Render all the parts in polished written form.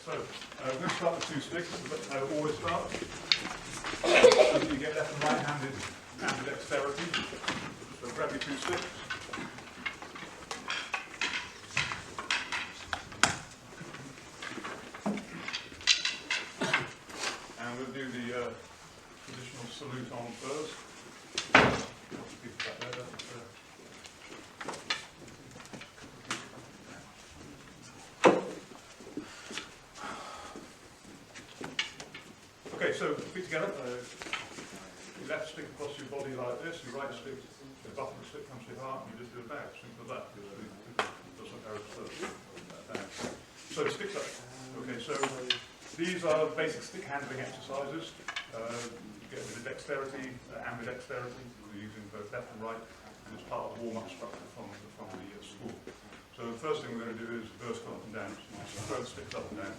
So, we're going to start with 2 sticks. That's how it always starts. So you get left and right-handed ambidexterity. So grab your 2 sticks. And we'll do the traditional salute on first. Okay, so feet together. Your left stick across your body like this, your right stick, the bottom of the stick comes to your heart, and you just do a bow. Simple as that. Doesn't go first. So sticks up. Okay, so these are basic stick handling exercises. You get a bit of dexterity, ambidexterity. We're using both left and right, and it's part of the warm-up structure from the school. So the first thing we're going to do is vertical up and down. So throw the sticks up and down.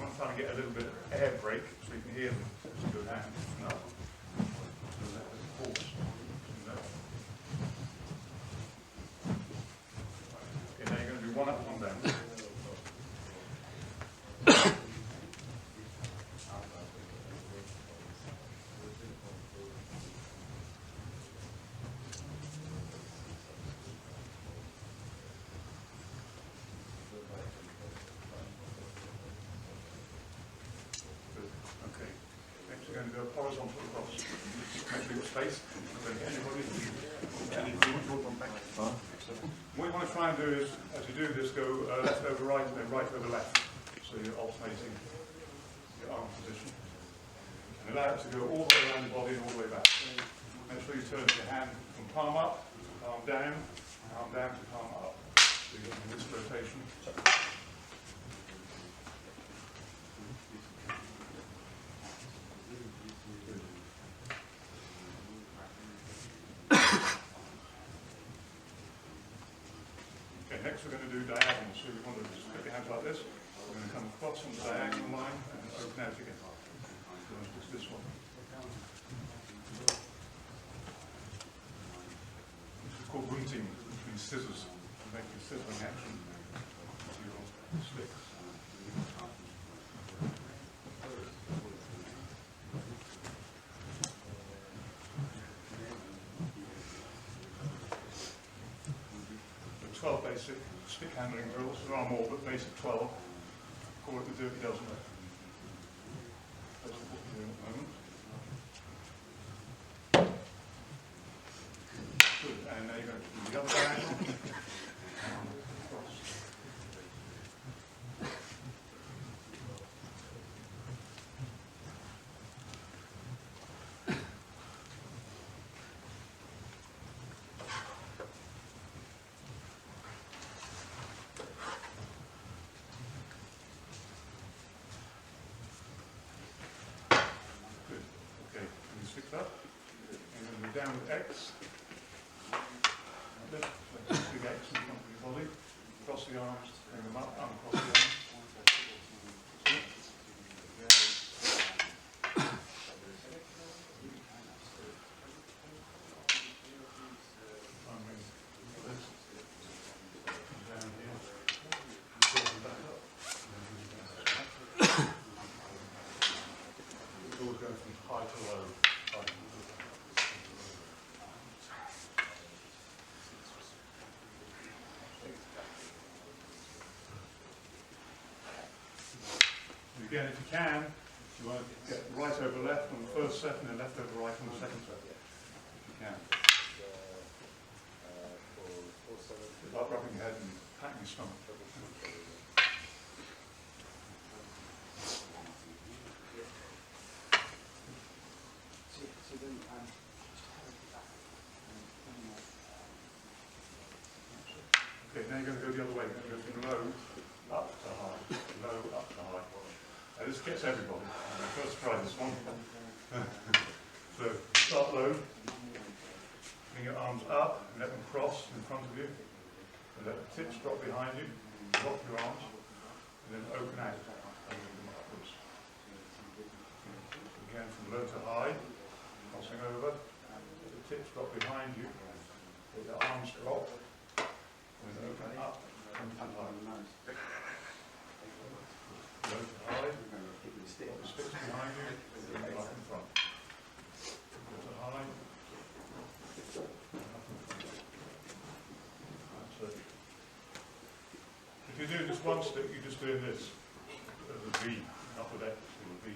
I'm trying to get a little bit of air break so you can hear them as you go down and up. So that is a force. Okay, now you're going to do 1 up, 1 down. We're going to go horizontal across. Make a little space. What you want to try and do is, as you do this, go left over right and then right over left. So you're alternating your arm position. And allow it to go all the way around the body and all the way back. Make sure you turn your hand from palm up to palm down to palm up. So you're getting this rotation. Next we're going to do diagonal, so we want to just put your hands like this. We're going to come across on the diagonal line and open out again. So it's this one. This is called wunting, which means scissors. You make a sizzling action to your sticks. Basic stick handling drills. There are more, but basic 12. Call it the dirty dozen. That's what we're doing at the moment. Good. And now you're going to do the other diagonal. Up. And then we're down with X. Like this. So big X in front of your body. Cross the arms, bring them up, uncross the arms. Down here. Pull them back up. It's always going from high to low. Again, if you can, you want to get right over left on the first set and then left over right on the second set. If you can. Without rubbing your head and patting your stomach. Okay, now you're going to go the other way. You're going to go from low up to high, low up to high. This gets everybody. First try this one. So start low, bring your arms up and let them cross in front of you. And let the tips drop behind you, drop your arms, and then open out and move them upwards. Again from low to high, crossing over, let the tips drop behind you, Let your arms drop. And then open up and high. Low to high. Got the sticks behind you. Bring it up in front. Low to high. That's it. If you're doing just one stick, you're just doing this as a V, upper deck, with a V.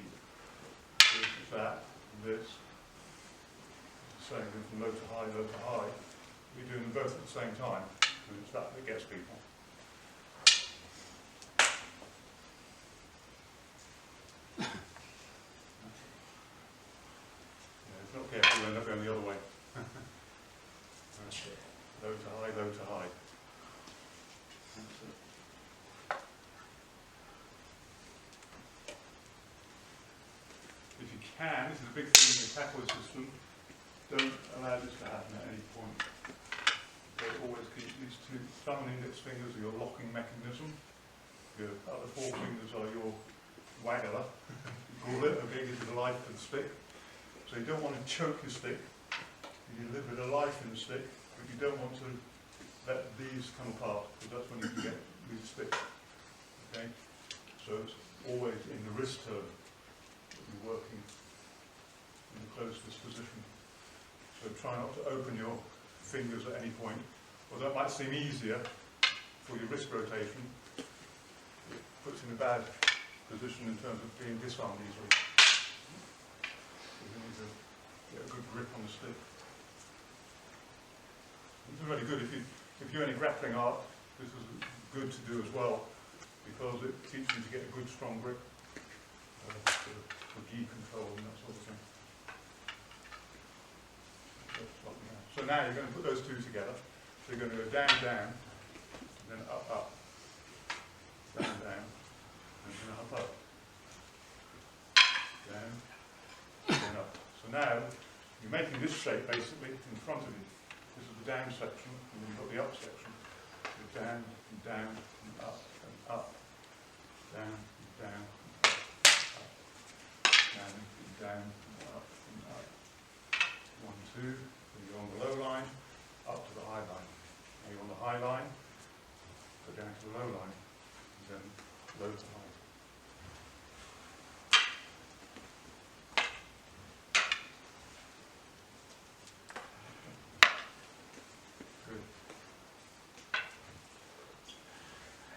This is that, and this. Same thing from low to high, low to high. You're doing them both at the same time, and it's that that gets people. Yeah, if you're not careful, you'll end up going the other way. That's it. Low to high, low to high. That's it. If you can, this is a big thing in the tackle system, don't allow this to happen at any point. So always keep these two thumb and index fingers are your locking mechanism. Your other four fingers are your waggler, you call it, okay, gives you the life to the stick. So you don't want to choke your stick. You live with a life in the stick, but you don't want to let these come apart, because that's when you can get these sticks. Okay? So it's always in the wrist turn that you're working in the closest position. So try not to open your fingers at any point. Although that might seem easier for your wrist rotation, it puts you in a bad position in terms of being disarmed easily. You need to get a good grip on the stick. This is really good if you're in a grappling art. This is good to do as well, because it teaches you to get a good strong grip for gi control and that sort of thing. So now you're going to put those two together. So you're going to go down, down, and then up, up. Down, down, and then up, up. Down, and up. So now you're making this shape basically in front of you. This is the down section, and then you've got the up section. So down, and down, and up, and up. Down, and down, and up, up. Down, and down, and up, and up. 1, 2. You're on the low line, up to the high line. Now you're on the high line, go down to the low line, and then low to high. Good.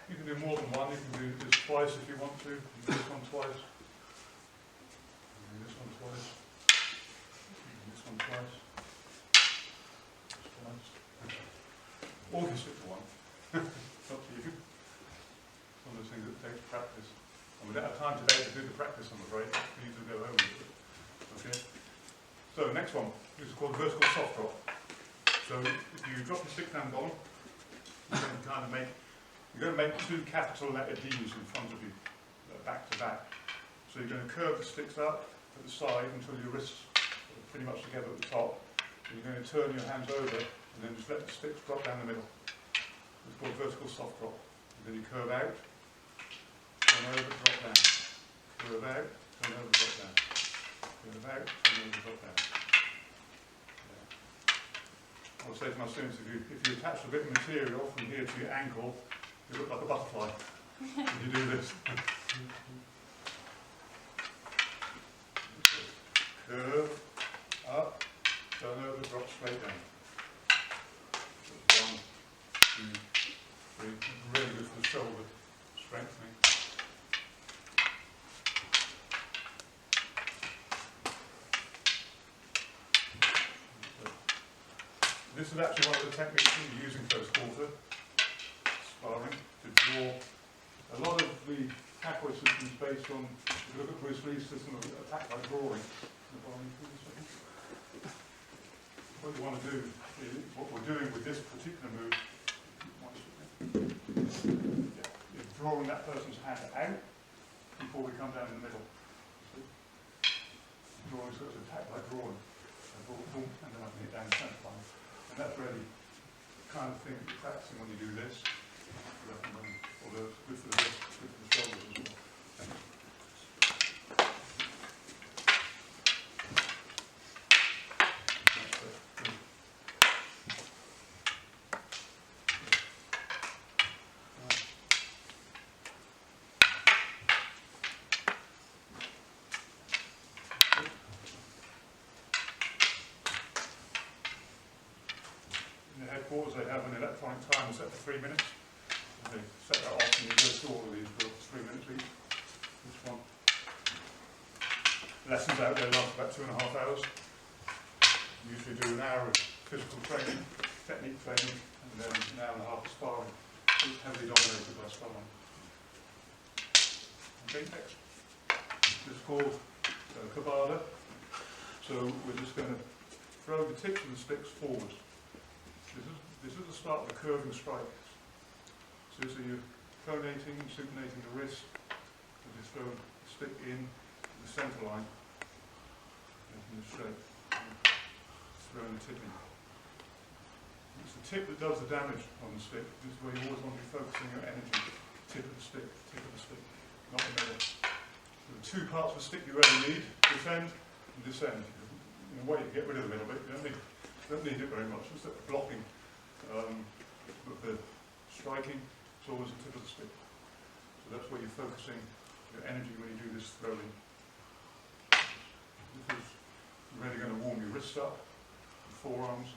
You can do more than one. You can do this twice if you want to. You can do this one twice. You can do this one twice. You can do this one twice. Or you can stick to one. It's up to you. It's one of those things that takes practice. And we don't have time today to do the practice, I'm afraid. We need to go home with it. Okay? So, next one. This is called vertical soft drop. So, if you drop your stick down the bottom, you're going to make two capital letter D's in front of you, back to back. So, you're going to curve the sticks up at the side until your wrists are pretty much together at the top. And you're going to turn your hands over and then just let the sticks drop down the middle. It's called vertical soft drop. And then you curve out, turn over, drop down. Curve out, turn over, drop down. Curve out, turn over, drop down. Yeah. I would say to my students, if you attach a bit of material from here to your ankle, you look like a butterfly if you do this. Curve, up, turn over, drop straight down. 1, 2, 3. Really good for the shoulder strengthening. This is actually one of the techniques we use in close quarter sparring to draw. A lot of the tackle systems based on, if you look at Bruce Lee's system of attack by drawing. What you want to do is, what we're doing with this particular move, is drawing that person's hand out before we come down in the middle. Drawing sort of attack by drawing. And then I can hit down the centre line. And that's really the kind of thing that you're practicing when you do this. Although it's good for the wrist, good for the shoulders as well. headquarters, they have an electronic timer set for 3 minutes. And they set that off and you go through all of these drills for 3 minutes each. This one. Lessons out there last about 2.5 hours. Usually do an hour of physical training, technique training, and then an hour and a half of sparring. It's heavily dominated by sparring. Okay, next. This is called Kabbalah. So we're just going to throw the tips of the sticks forward. This is the start of the curving strike. So you're pronating and supinating the wrist as you throw the stick in the centre line, making the shape, and throwing the tip in. It's the tip that does the damage on the stick. This is where you always want to be focusing your energy. Tip of the stick, not the middle. There are two parts of the stick you really need, this end and this end. In a way you get rid of the middle bit, you don't need it very much. It's the blocking, but the striking, it's always the tip of the stick. So that's where you're focusing your energy when you do this throwing. This is really going to warm your wrists up, your forearms.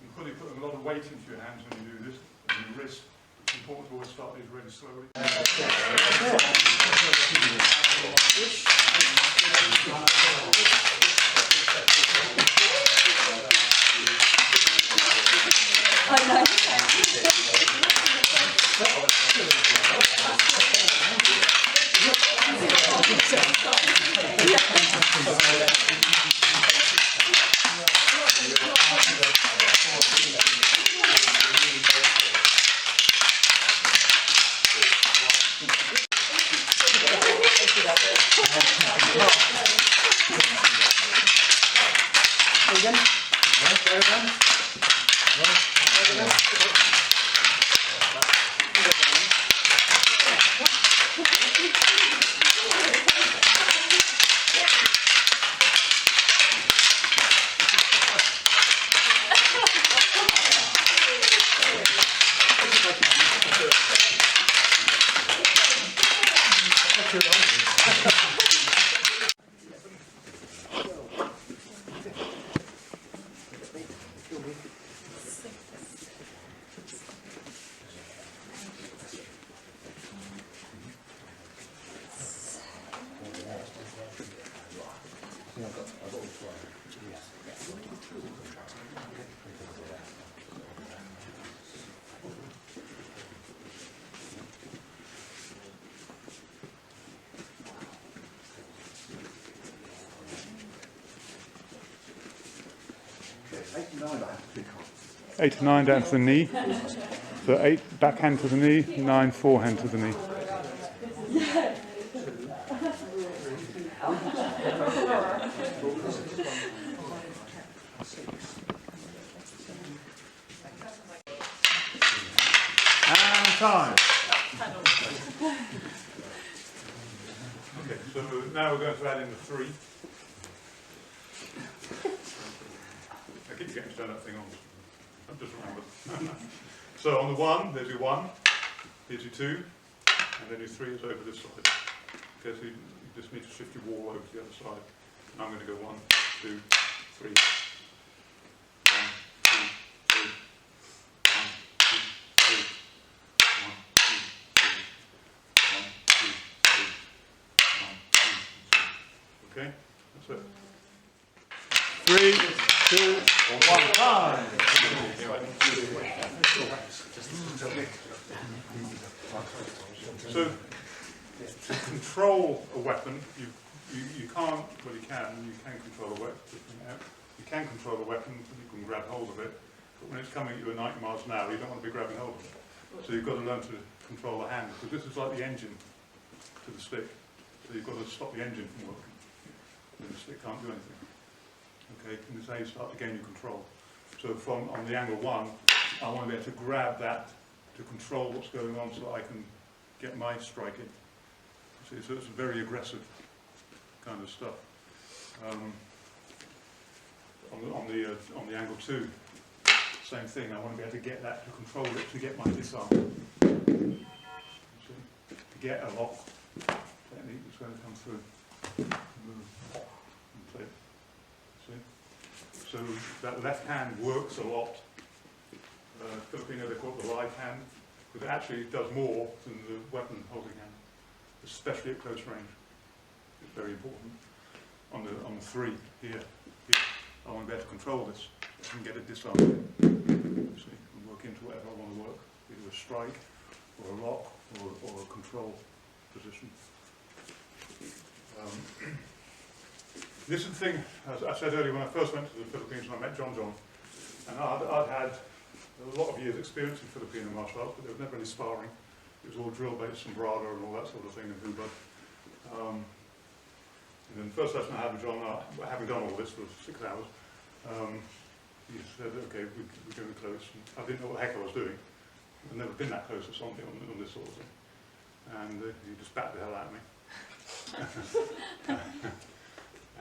You're probably putting a lot of weight into your hands when you do this, and your wrist. It's important to always start these really slowly. Eight to nine down to the knee. So 8 backhand to the knee, 9 forehand to the knee. And time. Okay, so now we're going to add in the 3. I keep getting to turn that thing on. I've just remembered. So on the 1, there's your 1, here's your 2, and then your 3 is over this side. Okay, so you just need to shift your wall over to the other side. And I'm going to go 1, 2, 3. 1, 2, 3. 1, 2, 3. 1, 2, 3. 1, 2, 3. 1, 2, 3. Okay, that's it. 3, 2, 1, time. So, to control a weapon, you can't, well you can control a weapon. You can control a weapon, you can grab hold of it, but when it's coming at you at 90 miles an hour, you don't want to be grabbing hold of it. So you've got to learn to control the hand, because this is like the engine to the stick. So you've got to stop the engine from working, and the stick can't do anything. Okay, and this is how you start to gain your control. So from on the angle 1, I want to be able to grab that to control what's going on so that I can get my strike in. See, so it's very aggressive kind of stuff. On the angle 2, same thing. I want to be able to get that to control it to get my disarm. See, to get a lock technique that's going to come through. Move. say. See? So that left hand works a lot. Filipino, they call it the right hand, because it actually does more than the weapon holding hand, especially at close range. It's very important. On the 3 here, I want to be able to control this. I can get it disarmed. See, and work into whatever I want to work, either a strike, or a lock, or a control position. This is the thing, as I said earlier, when I first went to the Philippines and I met John, and I'd had a lot of years' experience in Filipino martial arts, but there was never any sparring. It was all drill-based, sombrado and all that sort of thing, and hooba. And then the first lesson I had with John, having done all this for 6 hours, he said, okay, we're going close. And I didn't know what the heck I was doing. I'd never been that close to something on this sort of thing. And he just batted the hell out of me.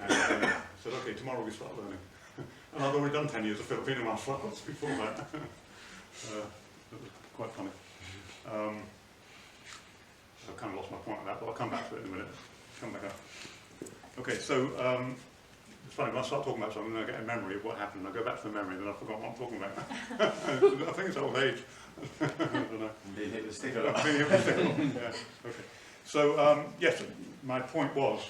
And said, okay, tomorrow we start learning. And I'd already done 10 years of Filipino martial arts before that. That was quite funny. I've kind of lost my point on that, but I'll come back to it in a minute. Come back up. Okay, so it's funny, when I start talking about something, then I get a memory of what happened. I go back to the memory, and then I forgot what I'm talking about. I think it's old age. I don't know. Being hit with a stick a lot. Being hit with a stick a lot. Yeah. Okay. So yes, my point was,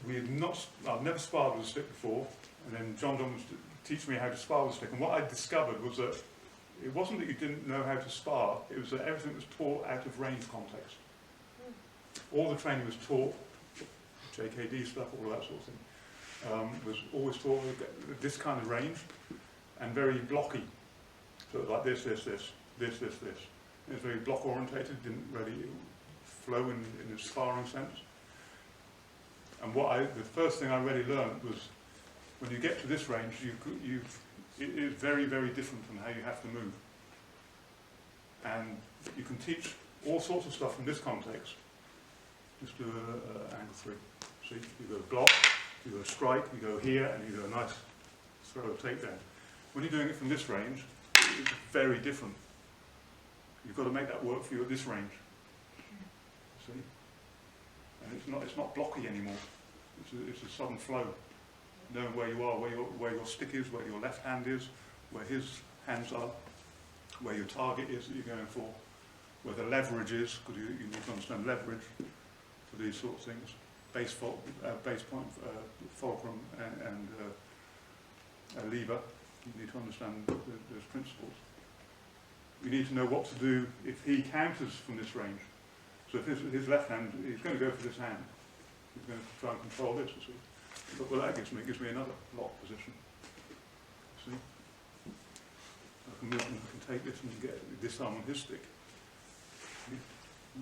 I've never sparred with a stick before, and then John was to teach me how to spar with a stick. And what I discovered was that it wasn't that you didn't know how to spar; it was that everything was taught out of range context. All the training was taught, JKD stuff, all that sort of thing, was always taught with this kind of range, and very blocky. So it was like this. It was very block orientated, didn't really flow in a sparring sense. And the first thing I really learned was, when you get to this range, it is very, very different from how you have to move. And you can teach all sorts of stuff from this context. Just do angle 3. See, you go block, you go strike, you go here, and you go a nice throw takedown. When you're doing it from this range, it's very different. You've got to make that work for you at this range. See? And it's not blocky anymore. It's a sudden flow. Knowing where you are, where your stick is, where your left hand is, where his hands are, where your target is that you're going for, where the leverage is, because you need to understand leverage for these sort of things. Base point, fulcrum, and lever. You need to understand those principles. You need to know what to do if he counters from this range. So if his left hand, he's going to go for this hand. He's going to try and control this, you see. But what that gives me another lock position. See? I can move and I can take this and get this arm on his stick. See?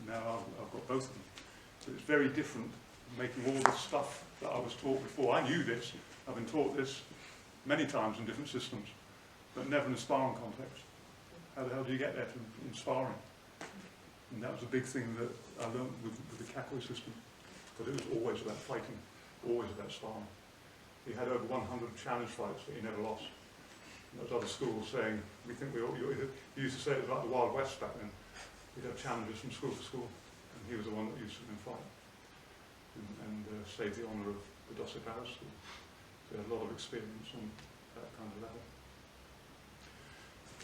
Now I've got both of them. So it's very different from making all the stuff that I was taught before. I knew this. I've been taught this many times in different systems, but never in a sparring context. How the hell do you get there in sparring? And that was a big thing that I learned with the Kakoi system. But it was always about fighting, always about sparring. He had over 100 challenge fights that he never lost. And there was other schools saying, we think he used to say it was like the Wild West back then. He'd have challenges from school to school, and he was the one that used to fight and save the honour of the Dorset Barrows School. So he had a lot of experience on that kind of level.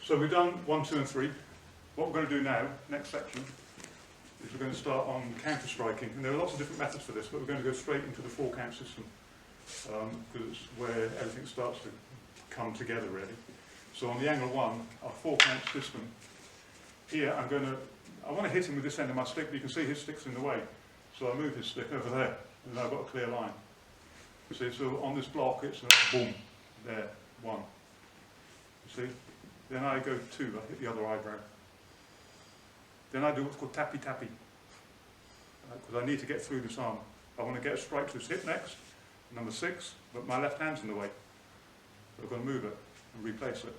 So we've done 1, 2 and 3. What we're going to do now, next section, is we're going to start on counter-striking. And there are lots of different methods for this, but we're going to go straight into the 4-count system, because it's where everything starts to come together, really. So on the angle 1, our 4-count system, here I want to hit him with this end of my stick, but you can see his stick's in the way. So I move his stick over there, and I've got a clear line. You see, so on this block, it's a boom, there, 1. You see? Then I go 2, I hit the other eyebrow. Then I do what's called tappy-tappy, because I need to get through this arm. I want to get a strike to his hip next, number 6, but my left hand's in the way. So I've got to move it and replace it.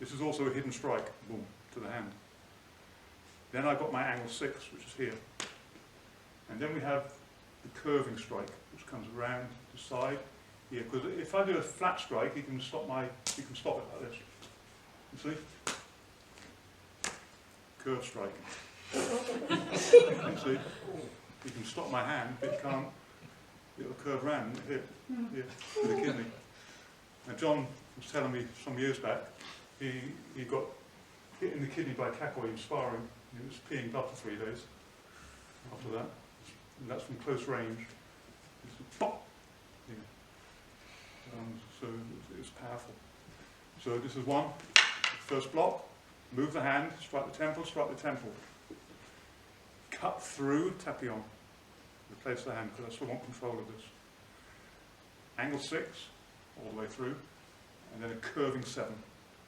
This is also a hidden strike, boom, to the hand. Then I've got my angle 6, which is here. And then we have the curving strike, which comes around the side here. Because if I do a flat strike, he can stop it like this. You see? Curve strike. You see? He can stop my hand, but it'll curve round here, here, with the kidney. Now John was telling me some years back, he got hit in the kidney by a cacao in sparring. He was peeing blood for 3 days after that. And that's from close range. It's pop! Yeah. So it's powerful. So this is one, first block, move the hand, strike the temple, cut through, tapion, replace the hand, because I still want control of this. Angle 6, all the way through, and then a curving 7,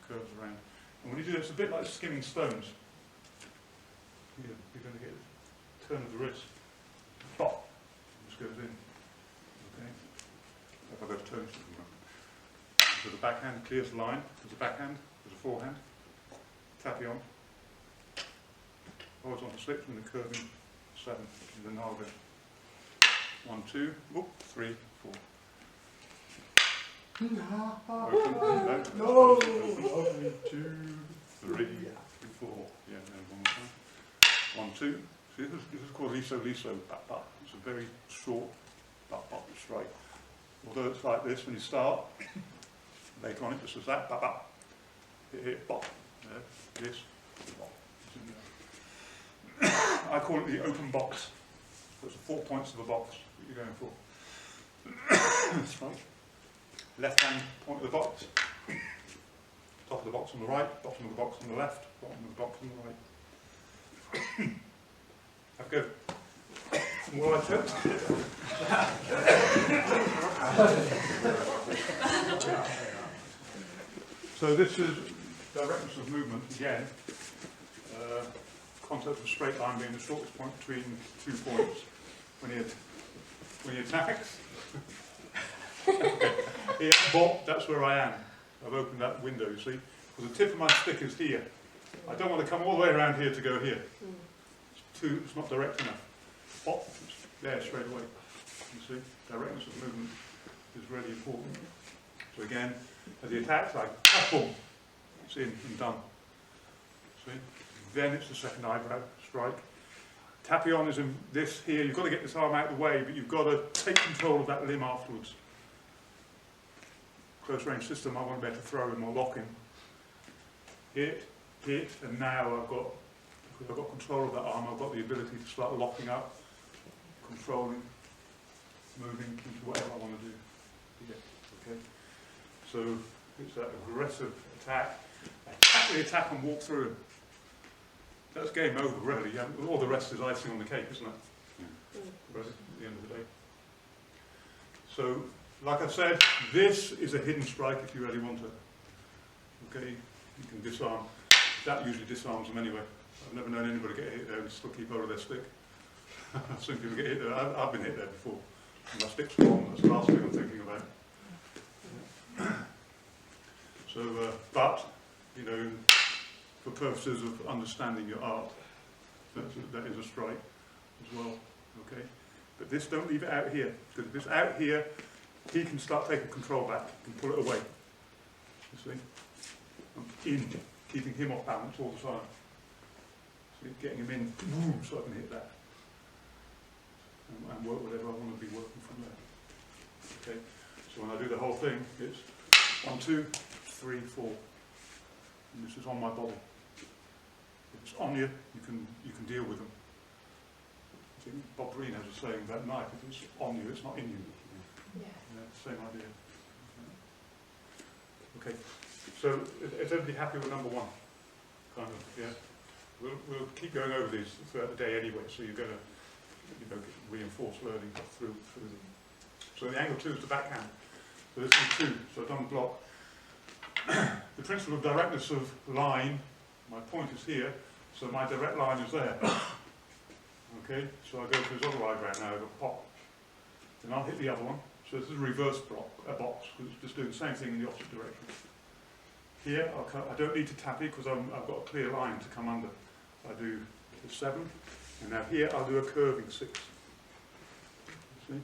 curves around. And when you do it, it's a bit like skimming stones. You're going to get a turn of the wrist. Pop! Just goes in. Okay. If I go to tones, so the backhand clears the line. There's a backhand, there's a forehand. Tapion. Horizontal 6 and the curving 7. And then I'll go 1, 2, 3, 4. Open, no. Open, 2, 3, 4. Yeah, no, one more time. 1, 2. See, this is called liso, bat. It's a very short bat strike. Although it's like this when you start, later on it just says that, bat. Hit, bop. This, bop. I call it the open box. So it's the 4 points of a box that you're going for. Strike. Left hand point of the box. Top of the box on the right, bottom of the box on the left, bottom of the box on the right. Have a go. Well, I took. So this is directness of movement again. Concept of straight line being the shortest point between 2 points when he attacks. Here, bop, that's where I am. I've opened that window, you see, because the tip of my stick is here. I don't want to come all the way around here to go here. It's not direct enough. Bop, it's there straight away. You see, directness of movement is really important. So again, as he attacks, I boom, it's in and done. See? Then it's the second eyebrow strike. Tapion is in this here. You've got to get this arm out of the way, but you've got to take control of that limb afterwards. Close range system, I want to be able to throw him or lock him. Hit, and now I've got control of that arm. I've got the ability to start locking up, controlling, moving into whatever I want to do. Yeah, okay. So it's that aggressive attack. Exactly attack and walk through him. That's game over, really. Yeah, all the rest is icing on the cake, isn't it? Yeah. The rest at the end of the day. So, like I said, this is a hidden strike if you really want to. Okay, you can disarm. That usually disarms them anyway. I've never known anybody get hit there and still keep hold of their stick. I've seen people get hit there. I've been hit there before. And my stick's gone. That's the last thing I'm thinking about. So, but, you know, for purposes of understanding your art, that is a strike as well. Okay, but this, don't leave it out here, because if it's out here, he can start taking control back and pull it away. You see, I'm in, keeping him off balance all the time. See, getting him in, boom, so I can hit that, and work whatever I want to be working from there. Okay, so when I do the whole thing, it's 1, 2, 3, 4, and this is on my body. If it's on you, you can deal with them. I think Bob Green has a saying about knife: if it's on you, it's not in you. Yeah. Same idea. Okay, so is everybody happy with number 1? Kind of, yeah. We'll keep going over these throughout the day anyway, so you're going to reinforce learning through them. So the angle 2 is the backhand. So this is 2. So I've done the block. The principle of directness of line, my point is here, so my direct line is there. Okay, so I go to his other eyebrow now, I go pop. Then I'll hit the other one. So this is a reverse box, because it's just doing the same thing in the opposite direction. Here, I don't need to tap it because I've got a clear line to come under. I do the 7, and now here I'll do a curving 6. You see?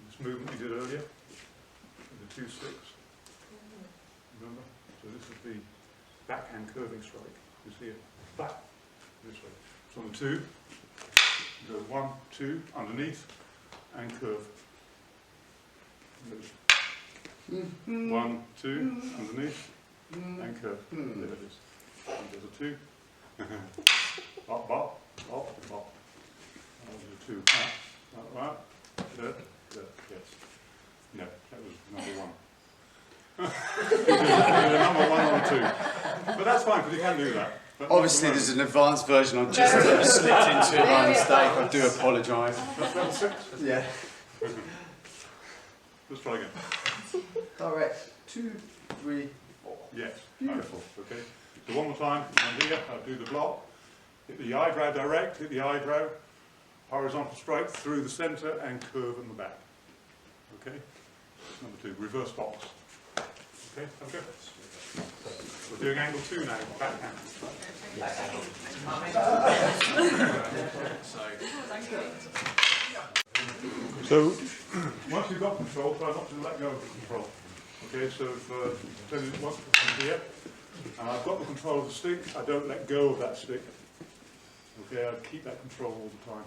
This movement we did earlier, the 2, 6. Remember? So this is the backhand curving strike. Is here. Back. This way. So on the 2, you go 1, 2, underneath, and curve. 1, 2, underneath, and curve. There it is. And there's a 2. Bop, bop, bop, bop. And there's a 2. Right. Good. Yes. No, that was number 1. Number 1 or 2. But that's fine, because you can do that. But obviously there's an advanced version I've just slipped into by mistake. I do apologise. That's level 6? Yeah. Let's try again. Correct. 2, 3, 4. Yes. Beautiful. Okay. So one more time. And here, I'll do the block. Hit the eyebrow direct, hit the eyebrow, horizontal straight through the centre and curve in the back. Okay. Number 2, reverse box. Okay, okay. We're doing angle 2 now, backhand. So, once you've got control, try not to let go of the control. Okay, so if once I'm here, and I've got the control of the stick, I don't let go of that stick. Okay, I keep that control all the time.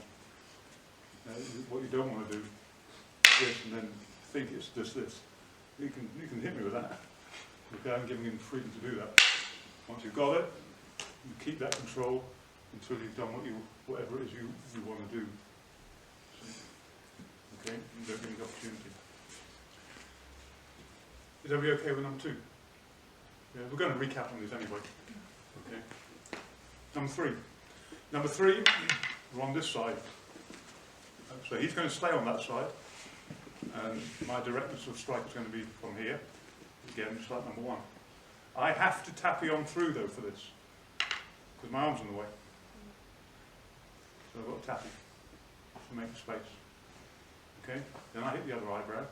What you don't want to do is this and then think it's just this. You can hit me with that. Okay, I'm giving him freedom to do that. Once you've got it, you keep that control until you've done whatever it is you want to do. Okay, you don't give me the opportunity. Is everybody okay with number 2? Yeah, we're going to recap on these anyway. Okay. Number 3. Number 3, we're on this side. So he's going to stay on that side, and my directness of strike is going to be from here. Again, just like number 1. I have to tappy on through though for this, because my arm's in the way. So I've got to tappy to make space. Okay, then I hit the other eyebrow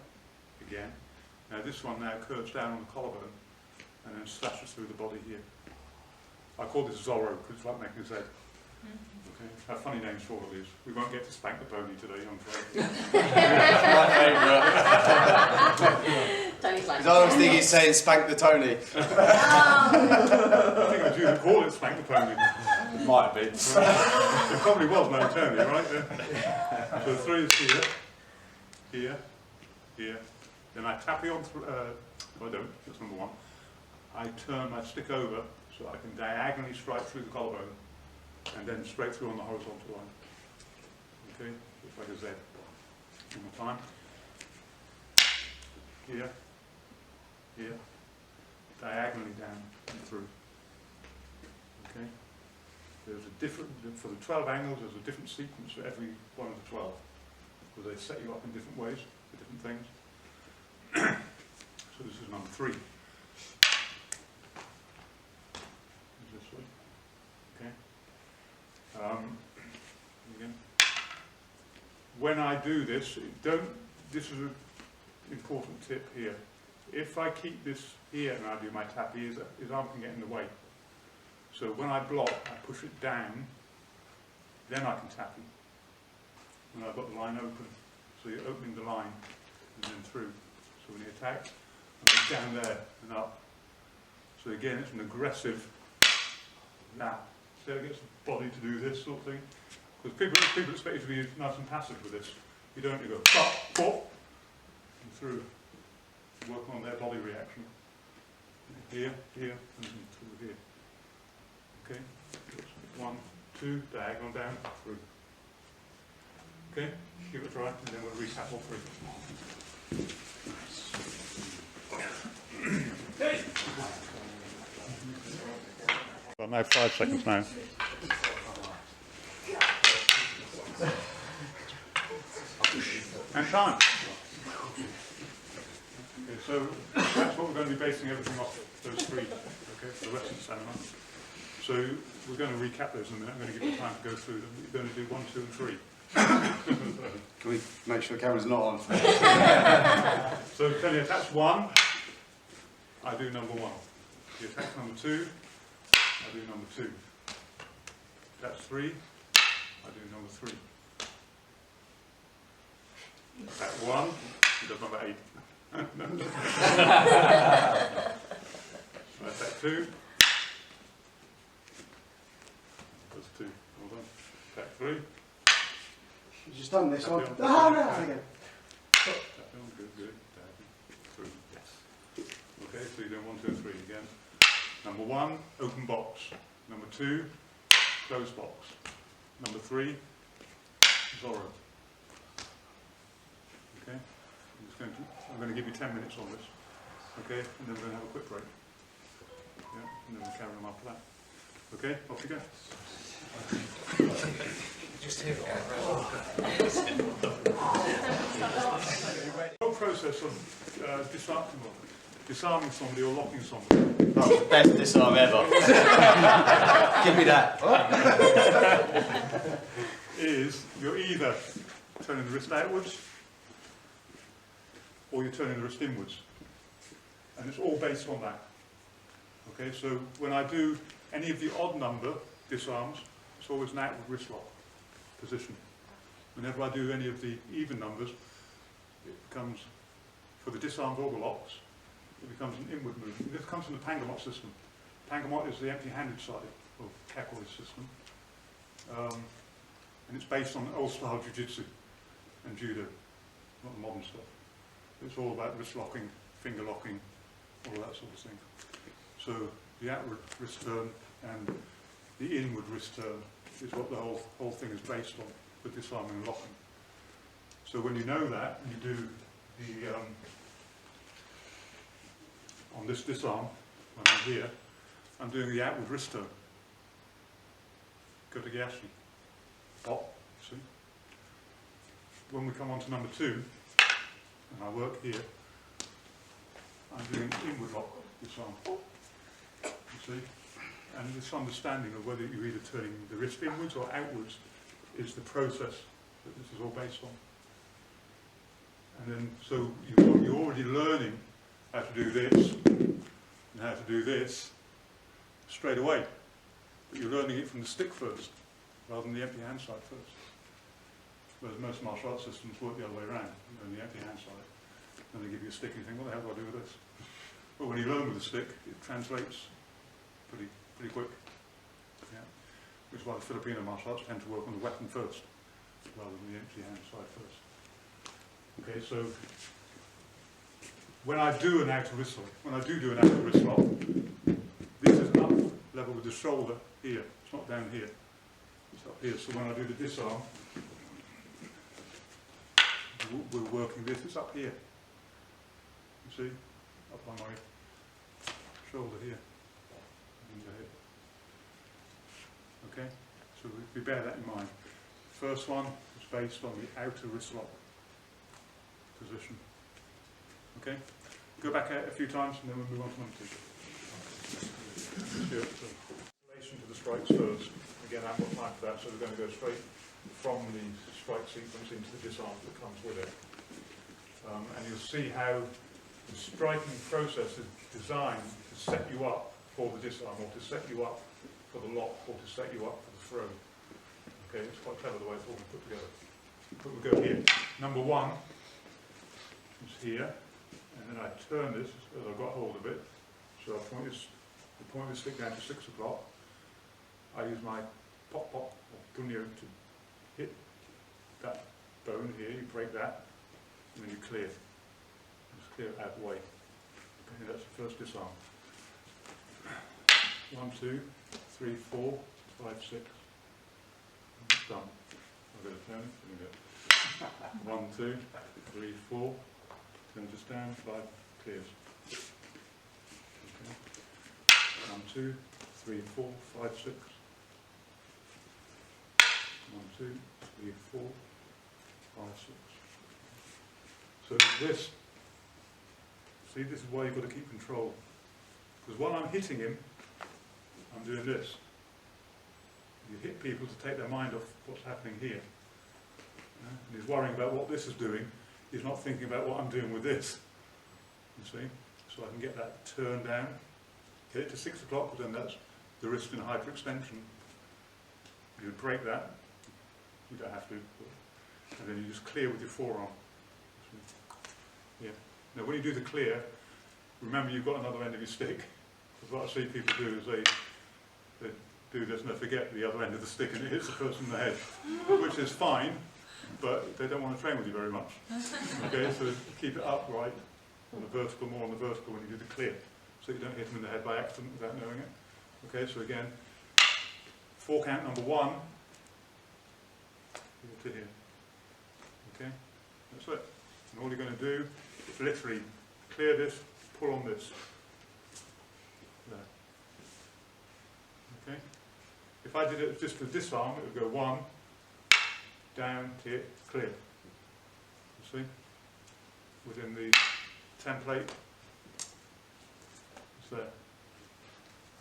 again. Now this one now curves down on the collarbone and then slashes through the body here. I call this Zorro because it's like making a Z. Okay, I have funny names for all of these. We won't get to spank the pony today, I'm afraid. My favourite. Because I always think he's saying spank the Tony. I think I do call it spank the pony. It might have been. It probably was no Tony, right? Yeah. So the 3 is here, here, here. Then I tappy on through, I don't, that's number 1. I turn my stick over so I can diagonally strike through the collarbone and then straight through on the horizontal line. Okay, just like a Z. One more time. Here, here, diagonally down and through. Okay. There's a different, for the 12 angles, there's a different sequence for every one of the 12. Because they set you up in different ways for different things. So this is number 3. This way. Okay. Again. When I do this, this is an important tip here. If I keep this here and I do my tappy, his arm can get in the way. So when I block, I push it down, then I can tappy. When I've got the line open. So you're opening the line and then through. So when you attack, I'm down there and up. So again, it's an aggressive nap. So it gets the body to do this sort of thing. Because people expect you to be nice and passive with this. You don't, you go pop, pop, and through. Work on their body reaction. Here, here, and through here. Okay? 1, 2, diagonal down, through. Okay? Give it a try, and then we'll recap all 3. Well, now 5 seconds now. And time. Okay, so that's what we're going to be basing everything off, those 3, okay, for the rest of the seminar. So we're going to recap those in a minute. I'm going to give you time to go through them. You're going to do 1, 2 and 3. Can we make sure the camera's not on? So tell you, attach 1, I do number 1. You attach number 2, I do number 2. Attach 3, I do number 3. Attach 1, he does number 8. Attach 2. That's 2. Well done. Attach 3. You just done this one. Tap Oh, down. no, Tap again. down, good. Tap through, yes. Okay, so you're doing 1, 2, 3 again. Number 1, open box. Number 2, closed box. Number 3, Zorro. Okay, I'm going to give you 10 minutes on this. Okay, and then we're going to have a quick break. Yeah, and then we'll carry on after that. Okay, off you go. Just here. The whole process of disarming somebody or locking somebody Oh, best disarm ever. Give me that. is you're either turning the wrist outwards or you're turning the wrist inwards. And it's all based on that. Okay, so when I do any of the odd number disarms, it's always an outward wrist lock position. Whenever I do any of the even numbers, it becomes, for the disarmed or the locks, it becomes an inward movement. This comes from the Pangamot system. Pangamot is the empty-handed side of Kekoi's system. And it's based on old-style jiu-jitsu and judo, not the modern stuff. It's all about wrist locking, finger locking, all of that sort of thing. So the outward wrist turn and the inward wrist turn is what the whole thing is based on for disarming and locking. So when you know that, and you do the on this disarm, when I'm here, I'm doing the outward wrist turn. Go to Gyashi. Pop, see? When we come on to number 2, and I work here, I'm doing inward lock disarm. You see? And this understanding of whether you're either turning the wrist inwards or outwards is the process that this is all based on. And then, so you're already learning how to do this and how to do this straight away. But you're learning it from the stick first, rather than the empty hand side first. Whereas most martial arts systems work the other way around. You learn the empty hand side, and they give you a stick and you think, what the hell do I do with this? But when you learn with the stick, it translates pretty quick. Yeah. Which is why the Filipino martial arts tend to work on the weapon first, rather than the empty hand side first. Okay, so when I do an outer wrist lock, this is up level with the shoulder here. It's not down here. It's up here. So when I do the disarm, we're working this. It's up here. You see, up on my shoulder here. Into here. Okay, so we bear that in mind. First one is based on the outer wrist lock position. Okay, go back a few times and then we'll move on to number 2. In relation to the strikes first, again I haven't got time for that, so we're going to go straight from the strike sequence into the disarm that comes with it. And you'll see how the striking process is designed to set you up for the disarm, or to set you up for the lock, or to set you up for the throw. Okay, it's quite clever the way it's all been put together. But we'll go here. Number 1 is here, and then I turn this as I've got hold of it. So I point this stick down to 6 o'clock. I use my pop or punyo to hit that bone here. You break that, and then you clear. Just clear it out of the way. Okay, that's the first disarm. 1, 2, 3, 4, 5, 6. Done. I've got to turn it. 1, 2, 3, 4. Turn this down. 5 clears. Okay. 1, 2, 3, 4, 5, 6. 1, 2, 3, 4, 5, 6. So this, see, this is why you've got to keep control. Because while I'm hitting him, I'm doing this. You hit people to take their mind off what's happening here. And he's worrying about what this is doing. He's not thinking about what I'm doing with this. You see? So I can get that turned down. Get it to 6 o'clock, because then that's the wrist in hyperextension. You break that. You don't have to. And then you just clear with your forearm. Yeah. Now when you do the clear, remember you've got another end of your stick. Because what I see people do is they do this and they forget the other end of the stick and it hits the person in the head, which is fine, but they don't want to train with you very much. Okay, so keep it upright on the vertical, more on the vertical when you do the clear, so you don't hit them in the head by accident without knowing it. Okay, so again, 4 count number 1, here to here. Okay, that's it. And all you're going to do is literally clear this, pull on this. There. Okay. If I did it just with this arm, it would go 1, down, here, clear. You see? Within the template, it's there.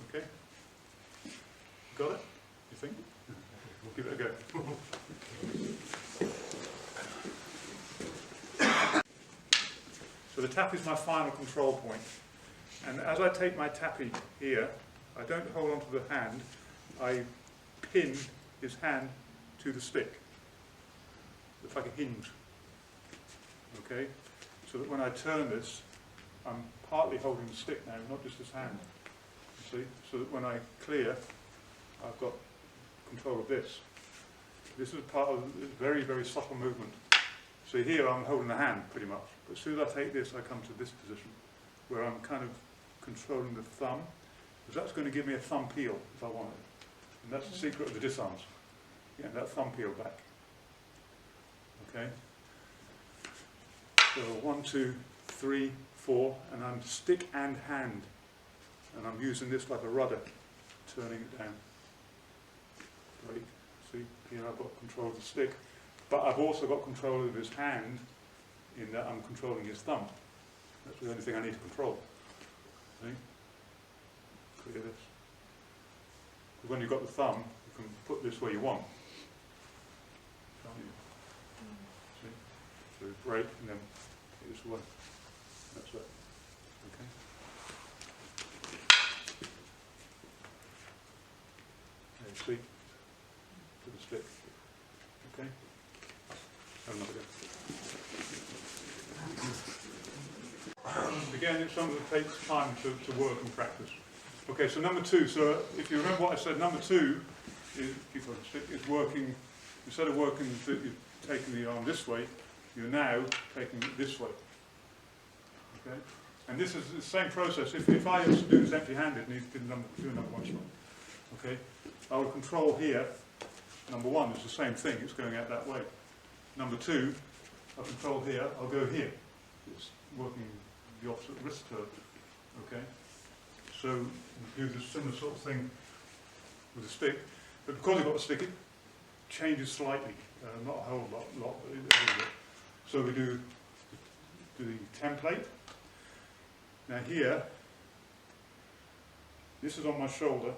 Okay? Got it? You think? We'll give it a go. So the tap is my final control point. And as I take my tappy here, I don't hold onto the hand, I pin his hand to the stick. It's like a hinge. Okay? So that when I turn this, I'm partly holding the stick now, not just his hand. You see? So that when I clear, I've got control of this. This is part of a very, very subtle movement. So here I'm holding the hand pretty much. But as soon as I take this, I come to this position where I'm kind of controlling the thumb, because that's going to give me a thumb peel if I want it. And that's the secret of the disarms. Yeah, that thumb peel back. Okay? So 1, 2, 3, 4, and I'm stick and hand. And I'm using this like a rudder, turning it down. Break. See, here I've got control of the stick. But I've also got control of his hand in that I'm controlling his thumb. That's the only thing I need to control. See? Clear this. Because when you've got the thumb, you can put this where you want. Can't you? See? So break and then hit this away. That's it. Okay? There you see? To the stick. Okay? Have another go. Again, it's something that takes time to work and practice. Okay, so number 2. So if you remember what I said, number 2 is, is working, instead of working, you're taking the arm this way, you're now taking it this way. Okay? And this is the same process. If I used to do this empty-handed, and do number 1 shot, okay, I would control here. Number 1 is the same thing, it's going out that way. Number 2, I control here, I'll go here. It's working the opposite wrist curve. Okay? So you do the similar sort of thing with the stick, but because you've got the stick, it changes slightly, not a whole lot, but a little bit. So we do the template. Now here, this is on my shoulder,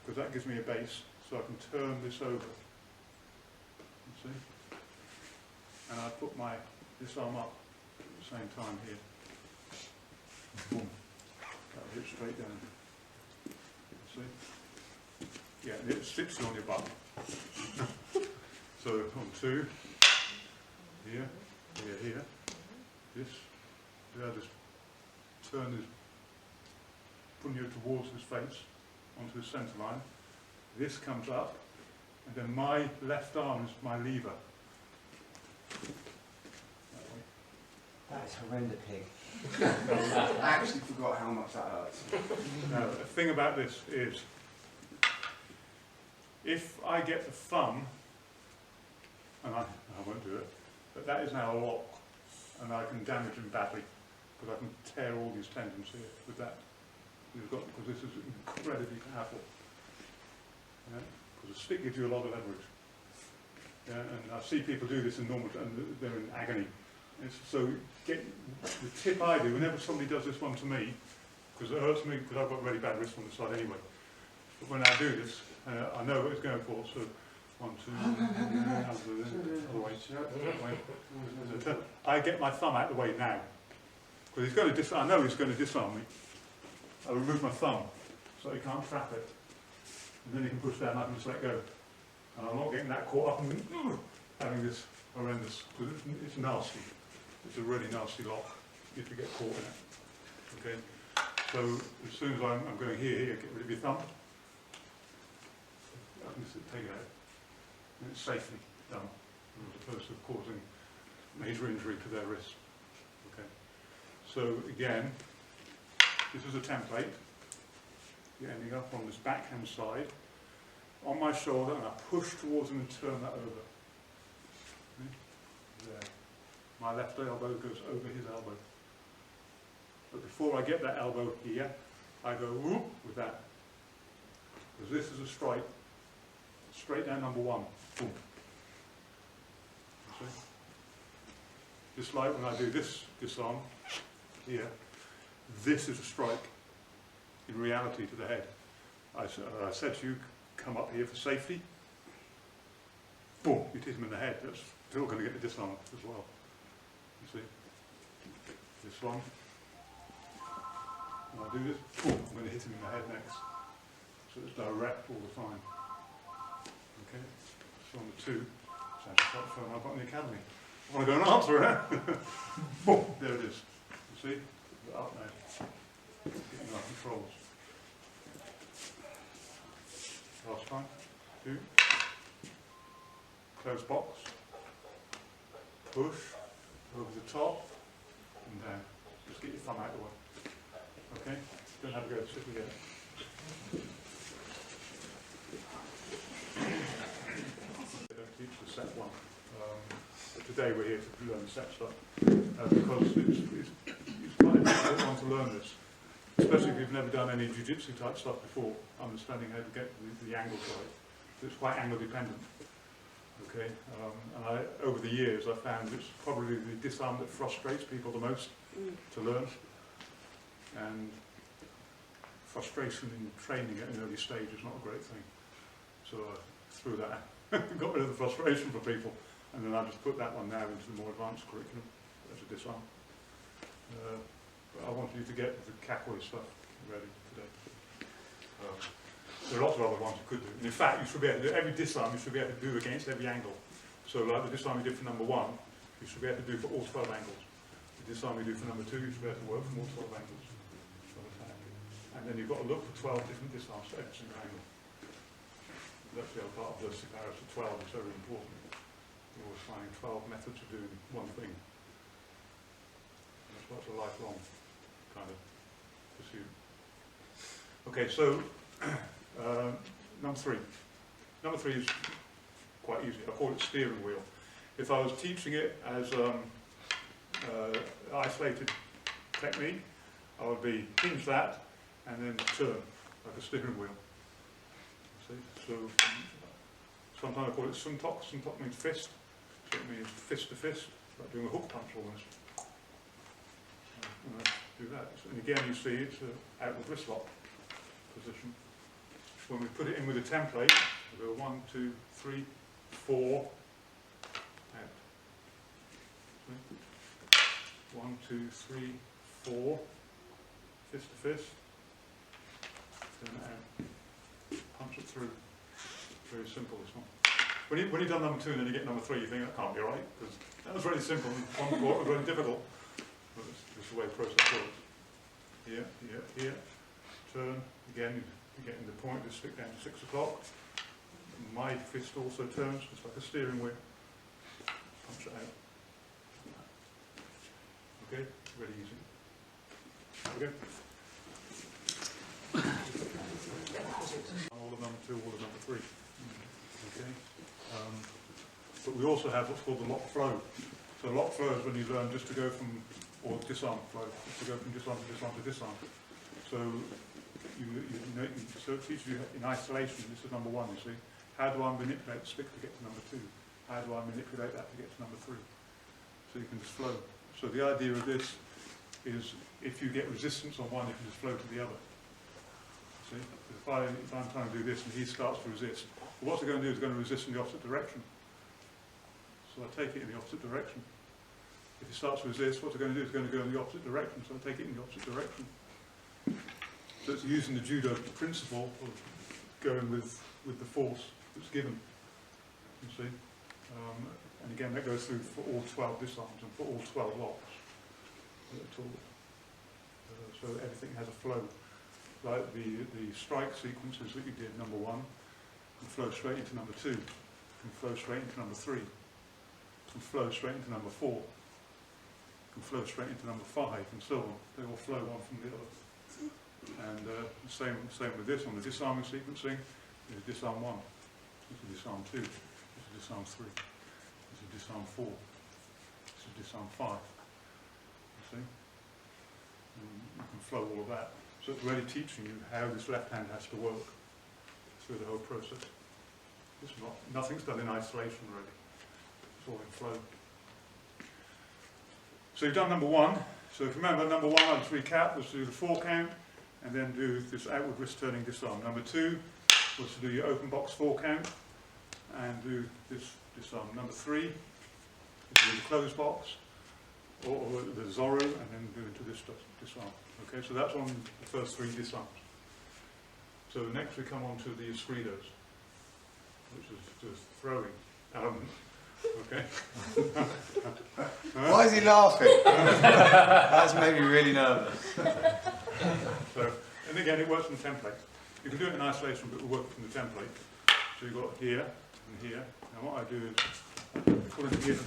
because that gives me a base, so I can turn this over. You see? And I put this arm up at the same time here. Boom. That'll hit straight down. See? Yeah, and it sits on your butt. So on 2, here, here, this. I just turn this, putting you towards his face, onto the centre line. This comes up, and then my left arm is my lever. That is horrendously. I actually forgot how much that hurts. Now, the thing about this is, if I get the thumb, and I won't do it, but that is now a lock, and I can damage him badly, because I can tear all these tendons here with that. Because this is incredibly powerful. Yeah? Because the stick gives you a lot of leverage. Yeah? And I see people do this in normal, and they're in agony. So the tip I do, whenever somebody does this one to me, because it hurts me, because I've got really bad wrist on the side anyway, but when I do this, I know what it's going for, so 1, 2, I get my thumb out of the way now, because he's going to I know he's going to disarm me. I remove my thumb, so he can't trap it, and then he can push down, I can just let go. And I'm not getting that caught up and having this horrendous, because it's nasty. It's a really nasty lock if you get caught in it. Okay, so as soon as I'm going here, get rid of your thumb. I can just take it out, and it's safely done. as opposed to causing major injury to their wrist. Okay. So again, this is a template. You're ending up on this backhand side, on my shoulder, and I push towards him and turn that over. Okay. There. My left elbow goes over his elbow. But before I get that elbow here, I go whoop with that. Because this is a strike, straight down number one. Boom. You see? Just like when I do this disarm here, this is a strike in reality to the head. I said to you, come up here for safety. Boom, you hit him in the head. That's still going to get the disarm as well. You see? This one. When I do this, boom, I'm going to hit him in the head next. So it's direct all the time. Okay? So on the two, sounds like the phone I've got in the academy. I want to go and answer it. Boom, there it is. You see? We're up now. Getting our controls. Last time. Two. Close box. Push. Over the top. And down. Just get your thumb out of the way. Okay? Don't have to go sit again. They don't teach the set one. But today we're here to learn the set stuff. Because it's quite an important one to learn this. Especially if you've never done any jiu-jitsu type stuff before, understanding how to get the angle right. It's quite angle dependent. Okay? And over the years I found it's probably the disarm that frustrates people the most to learn. And frustration in training at an early stage is not a great thing. So I threw that out, got rid of the frustration for people, and then I just put that one now into the more advanced curriculum as a disarm. But I wanted you to get the Kakoi stuff ready today. There are lots of other ones you could do. And in fact, you should be able to do every disarm you should be able to do against every angle. So like the disarm you did for number one, you should be able to do for all 12 angles. The disarm you do for number two, you should be able to work from all 12 angles. And then you've got to look for 12 different disarms for every single angle. That's the other part of the separation of 12 is very important. You're always finding 12 methods of doing one thing. And that's what's a lifelong kind of pursuit. Okay, so number three. Number three is quite easy. I call it steering wheel. If I was teaching it as isolated technique, I would be hinge that and then turn like a steering wheel. See? So sometimes I call it suntok. Suntok means fist. So it means fist to fist, like doing a hook punch almost. And I do that. And again, you see it's an outward wrist lock position. When we put it in with a template, we go 1, 2, 3, 4, out. See? 1, 2, 3, 4, fist to fist. Turn it out. Punch it through. Very simple, this one. When you've done number two and then you get number three, you think that can't be right, because that was really simple. One was really difficult. But this is the way the process works. Here, here, here. Turn. Again, you're getting the point to stick down to 6 o'clock. My fist also turns, just like a steering wheel. Punch it out. Okay, really easy. Okay. All of number two, all of number three. Okay. But we also have what's called the lock flow. So lock flow is when you learn just to go from, or disarm flow, just to go from disarm to disarm to disarm. So so it teaches you in isolation. This is number one. You see, how do I manipulate the stick to get to number two? How do I manipulate that to get to number three? So you can just flow. So the idea of this is if you get resistance on one, you can just flow to the other. See? If I'm trying to do this and he starts to resist, well, what's it going to do is going to resist in the opposite direction. So I take it in the opposite direction. If he starts to resist, what's it going to do? It's going to go in the opposite direction, so I take it in the opposite direction. So it's using the judo principle of going with the force that's given, you see. And again, that goes through for all 12 disarms and for all 12 locks. So everything has a flow. Like the strike sequences that you did, number one, can flow straight into number two, can flow straight into number three. can flow straight into number 4, can flow straight into number 5, and so on. They all flow one from the other. And same with this on the disarming sequencing. This is disarm 1, this is disarm 2, this is disarm 3, this is disarm 4, this is disarm 5. You see? And you can flow all of that. So it's really teaching you how this left hand has to work through the whole process. It's nothing's done in isolation really. It's all in flow. So you've done number 1. So if you remember, number 1, I'll just recap, was to do the 4 count and then do this outward wrist turning disarm. Number 2 was to do your open box 4 count and do this disarm. Number 3 is to do the closed box or the Zorro and then go into this disarm. Okay, so that's on the first 3 disarms. So next we come on to the escritos, which is just throwing element. Okay. Why is he laughing? That's made me really nervous. So, and again, it works from the template. You can do it in isolation, but we'll work from the template. So you've got here and here. And what I do is put it here.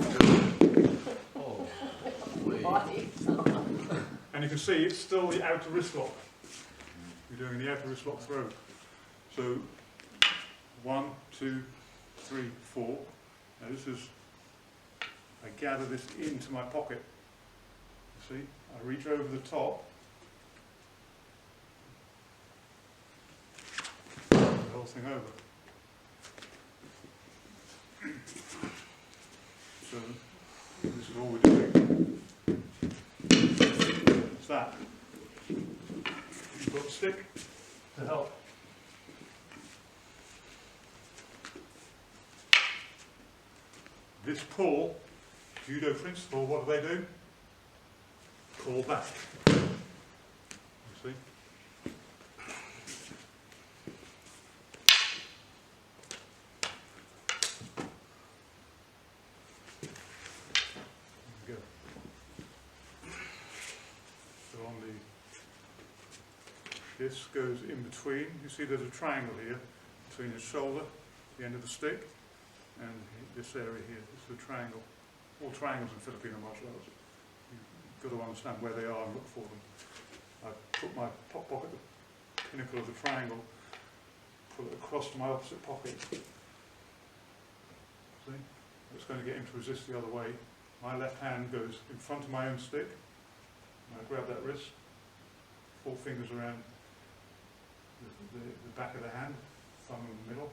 And you can see it's still the outer wrist lock. You're doing the outer wrist lock throw. So 1, 2, 3, 4. Now this is, I gather this into my pocket. You see, I reach over the top. The whole thing over. So this is all we're doing. It's that. You've got a stick to help. This pull, judo principle, what do they do? Pull back. You see? There we go. So on this goes in between. You see there's a triangle here between the shoulder, the end of the stick, and this area here. This is a triangle. All triangles in Filipino martial arts. You've got to understand where they are and look for them. I put my top pocket at the pinnacle of the triangle, pull it across to my opposite pocket. See? It's going to get him to resist the other way. My left hand goes in front of my own stick. And I grab that wrist, 4 fingers around the back of the hand, thumb in the middle.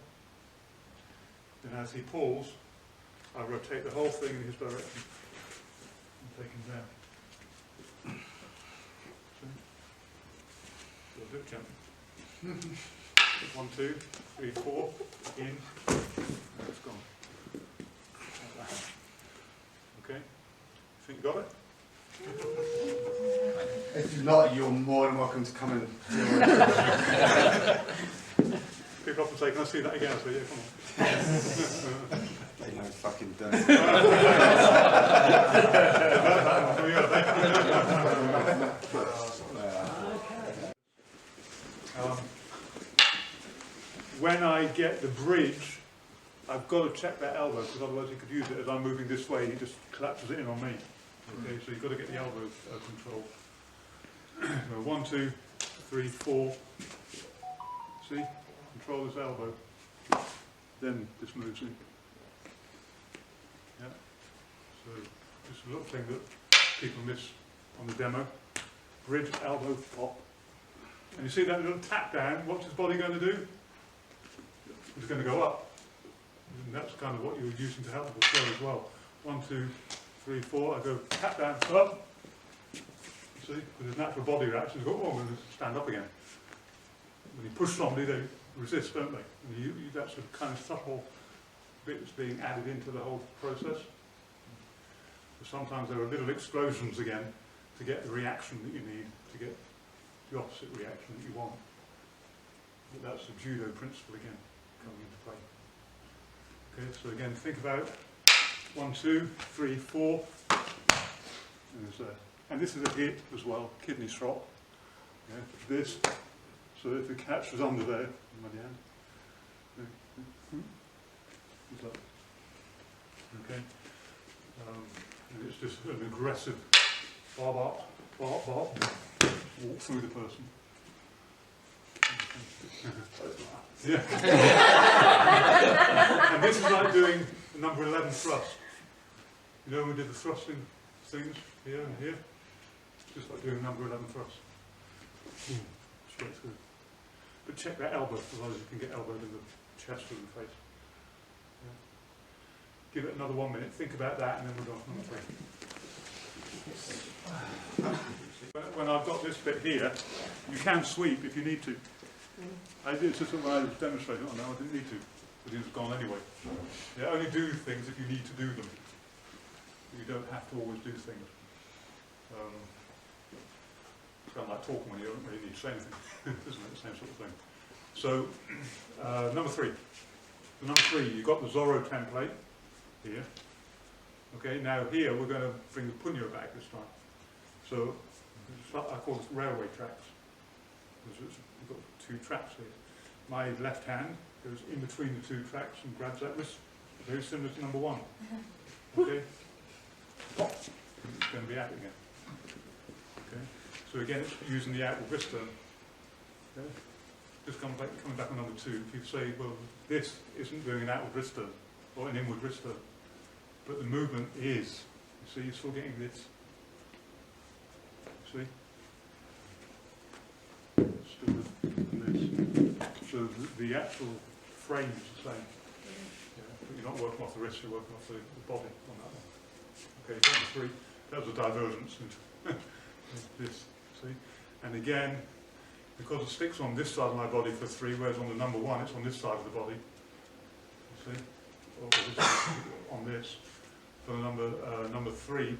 Then as he pulls, I rotate the whole thing in his direction and take him down. See? So dip jump. 1, 2, 3, 4, in, and it's gone. Like that. Okay? Think you got it? If not, you're more than welcome to come and do it. People often say, can I see that again? So yeah, come on. They know fucking don't. When I get the bridge, I've got to check that elbow, because otherwise he could use it as I'm moving this way, he just collapses it in on me. Okay, so you've got to get the elbow control. 1, 2, 3, 4. See? Control this elbow. Then this moves in. Yeah. So just a little thing that people miss on the demo. Bridge, elbow, pop. And you see that little tap down, what's his body going to do? It's going to go up. And that's kind of what you're using to help with the flow as well. 1, 2, 3, 4, I go tap down, up. See, with his natural body reaction, go, oh, I'm going to stand up again. When you push somebody, they resist, don't they? And that's a kind of subtle bit that's being added into the whole process. So sometimes there are little explosions again to get the reaction that you need, to get the opposite reaction that you want. But that's the judo principle again, coming into play. Okay, so again, think about 1, 2, 3, 4. And this is a hit as well, kidney strop. Yeah, this, so if the catch was under there, in my hand. Okay. And it's just an aggressive bark, bark, bark, bark, walk through the person. Yeah. And this is like doing the number 11 thrust. You know when we did the thrusting things here and here? Just like doing number 11 thrust. Straight through. But check that elbow, otherwise you can get elbowed in the chest or the face. Yeah. Give it another 1 minute, think about that, and then we'll go on to number 3. When I've got this bit here, you can sweep if you need to. It's just when I was demonstrating it on now, I didn't need to, but it was gone anyway. Yeah, only do things if you need to do them. You don't have to always do things. It's kind of like talking when you don't really need to say anything, isn't it? The same sort of thing. So, number 3. So number 3, you've got the Zorro template here. Okay, now here we're going to bring the punyo back this time. So, I call this railway tracks. We've got 2 tracks here. My left hand goes in between the 2 tracks and grabs that wrist, very similar to number 1. Okay? Pop. It's going to be out again. Okay? So again, it's using the outward wrist turn. Okay? Just coming back on number 2. If you say, well, this isn't doing an outward wrist turn or an inward wrist turn, but the movement is. You see, you're still getting this. See? Still this. So the actual frame is the same. Yeah, but you're not working off the wrist, you're working off the body on that one. Okay, number 3. That was a divergence into this. See? And again, because it sticks on this side of my body for 3, whereas on the number 1 it's on this side of the body. You see? Or this on this. For the number 3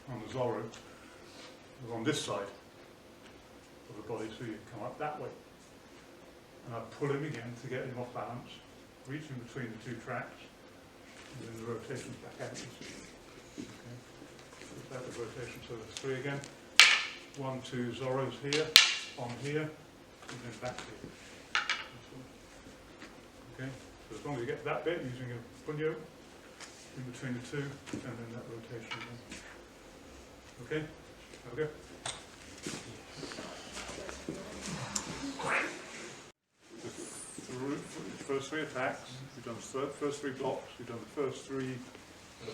on the Zorro was on this side of the body, so you come up that way. And I pull him again to get him off balance, reaching between the 2 tracks, and then the rotation's back out. Okay. So that the rotation, so there's 3 again. 1, 2 Zorros here, on here, and then back here. Okay, so as long as you get that bit using a punyo in between the 2, and then that rotation again. Okay, have a go. The first 3 attacks, you've done the first 3 blocks, you've done the first 3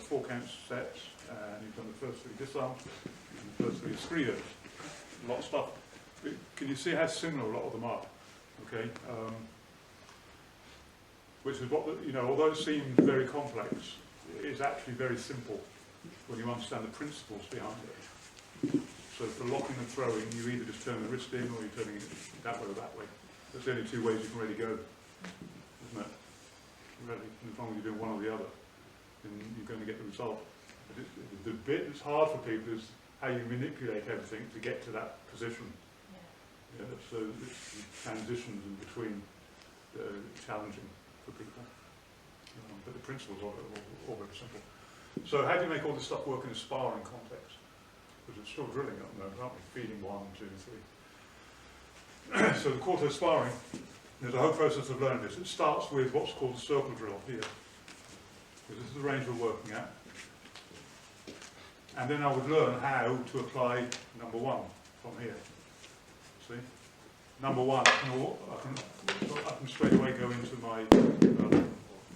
4 count sets, and you've done the first 3 disarms, and the first 3 escritos. A lot of stuff. Can you see how similar a lot of them are? Okay, which is what, although it seems very complex, it is actually very simple when you understand the principles behind it. So for locking and throwing, you either just turn the wrist in or you're turning it that way or that way. That's the only 2 ways you can really go, isn't it? Really, as long as you're doing one or the other, then you're going to get the result. But the bit that's hard for people is how you manipulate everything to get to that position. Yeah, so it's the transitions in between challenging for people. But the principles of it are all very simple. So how do you make all this stuff work in a sparring context? Because it's still drilling at the moment, aren't we? Feeding 1, 2, 3. So the quarto sparring, there's a whole process of learning this. It starts with what's called a circle drill here. Because this is the range we're working at. And then I would learn how to apply number 1 from here. See? Number 1, I can straight away go into my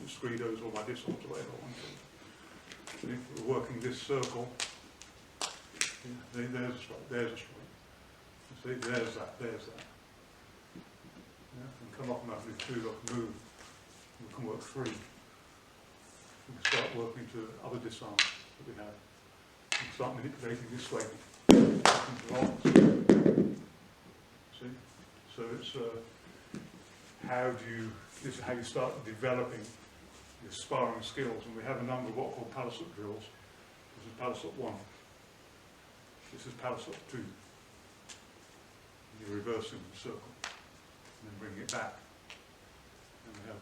scredos or my disarms or whatever I want to. See? We're working this circle. There's a strike, there's a strike. See? There's that, there's that. Yeah? And come up and with 2, I can move. We can work 3. We can start working to other disarms that we have. We can start manipulating this way. See? So it's this is how you start developing your sparring skills. And we have a number of what are called palisade drills. This is palisade 1. This is palisade 2. And you're reversing the circle. And then bringing it back. And we have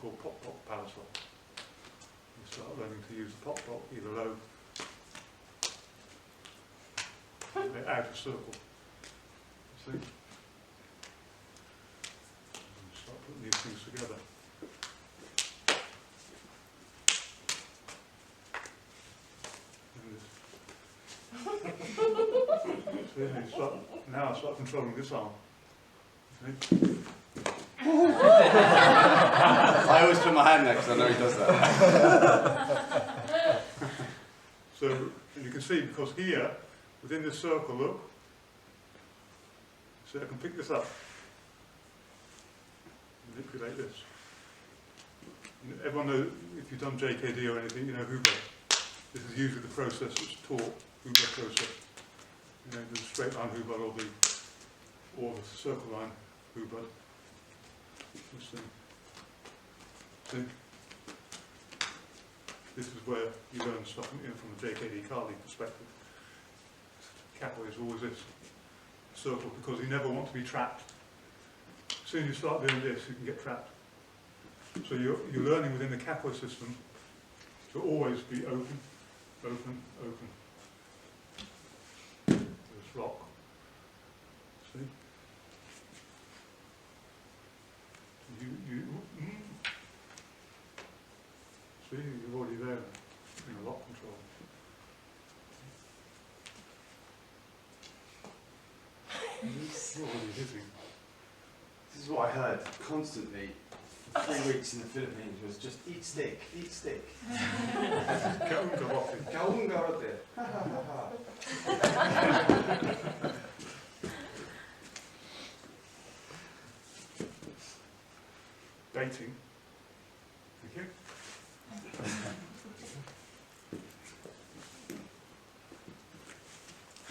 what we call pop-pop palisade. You start learning to use the pop-pop either low or out of circle. See? Start putting these things together. See, now I start controlling this arm. See? I always put my hand there because I know he does that. So, and you can see, because here, within this circle, look, so I can pick this up, manipulate this. You know, everyone knows, if you've done JKD or anything, you know Huber. This is usually the process that's taught, Huber process. You know, the straight line Huber or the circle line Huber. See? This is where you learn stuff from the JKD Carly perspective. Capoeira is always this circle because you never want to be trapped. As soon as you start doing this, you can get trapped. So you're learning within the capoeira system to always be open, open, open. This rock. See? See, you're already there in a lock control. You're already hitting. This is what I heard constantly for 3 weeks in the Philippines was just eat steak, eat steak. Kaungarote. Baiting. Thank you.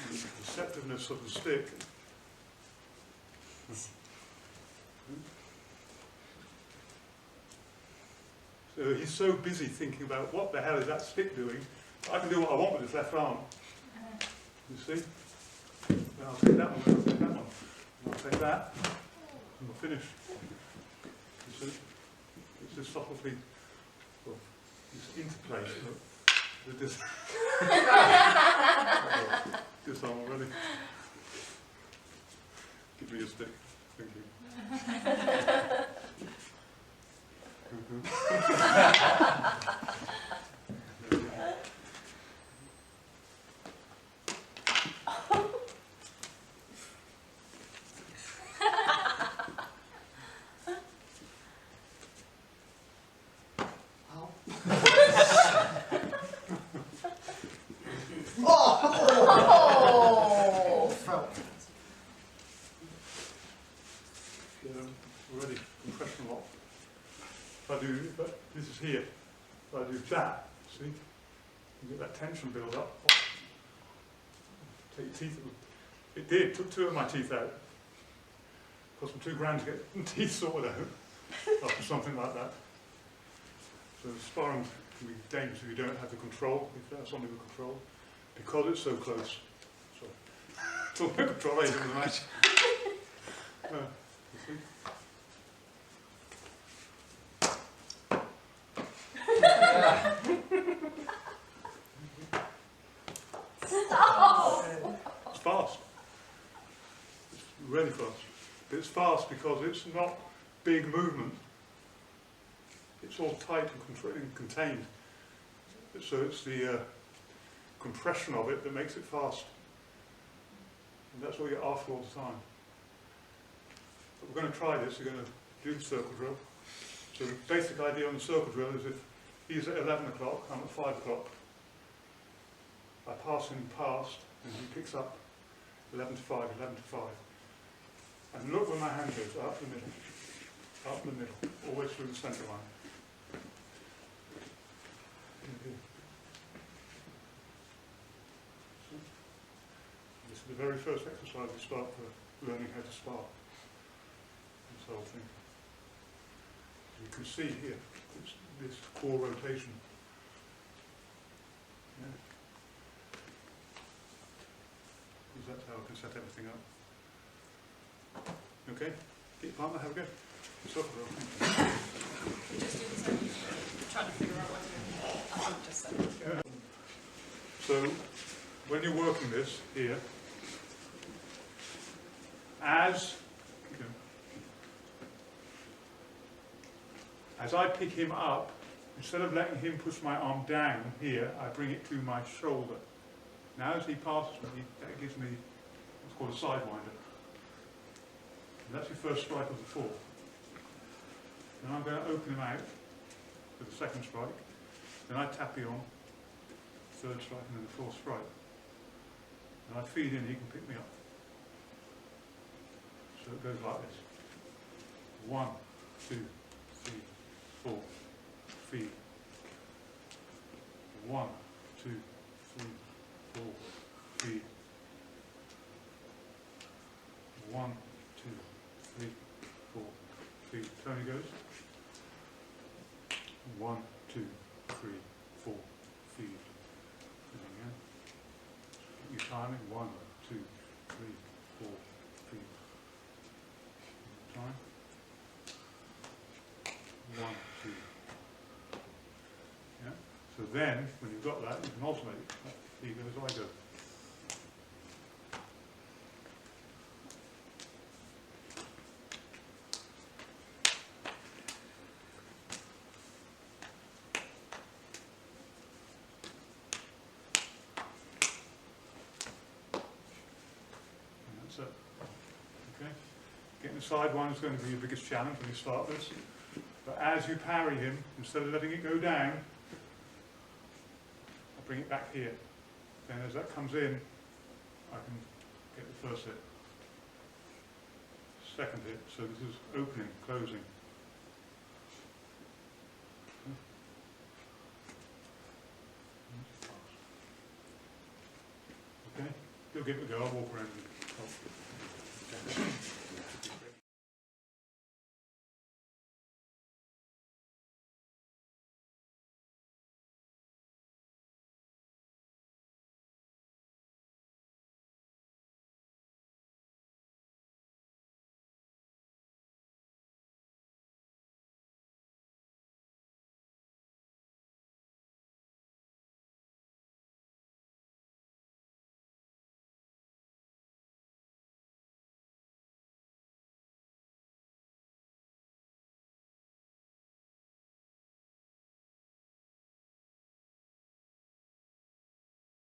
The deceptiveness of the stick. So he's so busy thinking about what the hell is that stick doing. I can do what I want with his left arm. You see? Then I'll take that one, I'll take that one. And I'll take that. And we'll finish. You see? It's just subtly, well, this interplay with this. This arm already. Give me a stick. Thank you. Already compression lock. If I do, this is here. If I do that, see, you get that tension build up. Take your teeth. It did. Took 2 of my teeth out. Cost me £2 to get the teeth sorted out after something like that. So sparring can be dangerous if you don't have the control. If that's under the control, because it's so close. So it's all the control agent in the match. You see? It's fast. It's really fast. But it's fast because it's not big movement. It's all tight and contained. So it's the compression of it that makes it fast. And that's what you get after all the time. But we're going to try this. We're going to do the circle drill. So the basic idea on the circle drill is if he's at 11 o'clock, I'm at 5 o'clock. I pass him past, and he picks up 11 to 5, 11 to 5. And look where my hand goes, up the middle, always through the centre line. This is the very first exercise we start for learning how to spar. This whole thing. You can see here, it's this core rotation. Yeah. That's how I can set everything up. Okay? Get your partner, have a go. Circle drill. Just do the same. Trying to figure out what to just said. Yeah. So, when you're working this here, as I pick him up, instead of letting him push my arm down here, I bring it to my shoulder. Now as he passes me, that gives me called a sidewinder. And that's your first strike of the fourth. Then I'm going to open him out with the second strike. Then I tap you on, third strike, and then the fourth strike. And I feed in, he can pick me up. So it goes like this. 1, 2, 3, 4, feed. 1, 2, 3, 4, feed. 1, 2, 3, 4, feed. Tony goes. 1, 2, 3, 4, feed. And again. Keep your timing. 1, 2, 3, 4, feed. Time. 1, 2. Yeah. So then, when you've got that, you can alternate. He goes, I go. And that's it. Okay. Getting the side one is going to be your biggest challenge when you start this. But as you parry him, instead of letting it go down, I'll bring it back here. Then as that comes in, I can get the first hit. Second hit, so this is opening, closing. Okay, you'll give it a go, I'll walk around and help. Okay.